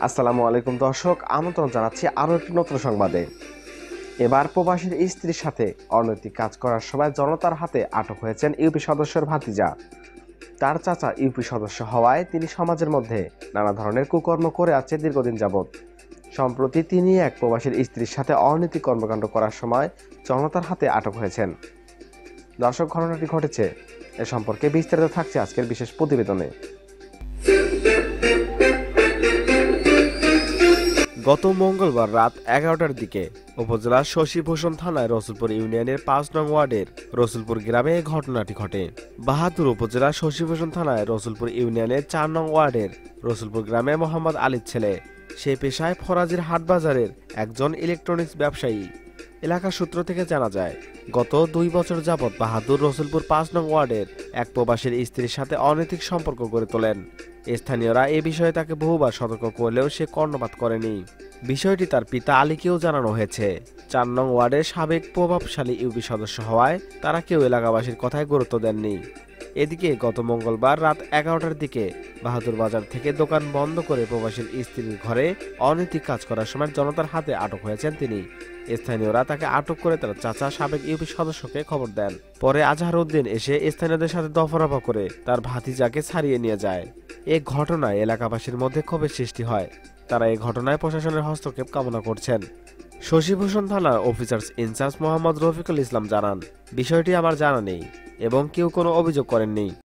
আসসালামু আলাইকুম দর্শক, আমন্ত্রণ জানাচ্ছি আরও একটি নতুন সংবাদে। এবার প্রবাসীর স্ত্রীর সাথে অনৈতিক কাজ করার সময় জনতার হাতে আটক হয়েছেন ইউপি সদস্যের ভাতিজা। তার চাচা ইউপি সদস্য হওয়ায় তিনি সমাজের মধ্যে নানা ধরনের কুকর্ম করে আছে দীর্ঘদিন যাবৎ। সম্প্রতি তিনি এক প্রবাসীর স্ত্রীর সাথে অনৈতিক কর্মকাণ্ড করার সময় জনতার হাতে আটক হয়েছেন। দর্শক, ঘটনাটি ঘটেছে এ সম্পর্কে বিস্তারিত থাকছে আজকের বিশেষ প্রতিবেদনে। গত মঙ্গলবার রাত 11টার দিকে উপজেলার শশীভূষণ থানায় রসুলপুর ইউনিয়নের ৫ নং ওয়ার্ডের রসুলপুর গ্রামে ঘটনাটি ঘটে। বাহাদুর উপজেলার শশীভূষণ থানায় রসুলপুর ইউনিয়নের ৪ নং ওয়ার্ডের রসুলপুর গ্রামে মোহাম্মদ আলীর ছেলে, সে পেশায় ফরাজির হাটবাজারের একজন ইলেকট্রনিক্স ব্যবসায়ী। এলাকা সূত্র থেকে জানা যায়, গত ২ বছর যাবৎ বাহাদুর রসুলপুর ৫ নং ওয়ার্ডের এক প্রবাসীর স্ত্রীর সাথে অনৈতিক সম্পর্ক গড়ে তোলেন। স্থানীয়রা এ বিষয়ে তাকে বহুবার সতর্ক করলেও সে কর্ণপাত করেনি। বিষয়টি তার পিতা আলীকেও জানানো হয়েছে। ৪ নং ওয়ার্ডের সাবেক প্রভাবশালী ইউপি সদস্য হওয়ায় তারা কেউ এলাকাবাসীর কথায় গুরুত্ব দেননি। এদিকে গত মঙ্গলবার রাত 11টার দিকে বাহাদুর বাজার থেকে দোকান বন্ধ করে প্রবাসীর স্ত্রীর ঘরে অনৈতিক কাজ করার সময় জনতার হাতে আটক হয়েছেন তিনি। স্থানীয়রা তাকে আটক করে তার চাচা সাবেক ইউপি সদস্যকে খবর দেন। পরে আজহার উদ্দিন এসে স্থানীয়দের সাথে দফারফা করে তার ভাতিজাকে ছাড়িয়ে নিয়ে যায়। এ ঘটনায় এলাকাবাসীর মধ্যে ক্ষোভের সৃষ্টি হয়। তারা এই ঘটনায় প্রশাসনের হস্তক্ষেপ কামনা করছেন। শশীভূষণ থানার অফিসার্স ইনচার্জ মোহাম্মদ রফিকুল ইসলাম জানান, বিষয়টি আমার জানা নেই এবং কেউ কোনো অভিযোগ করেননি।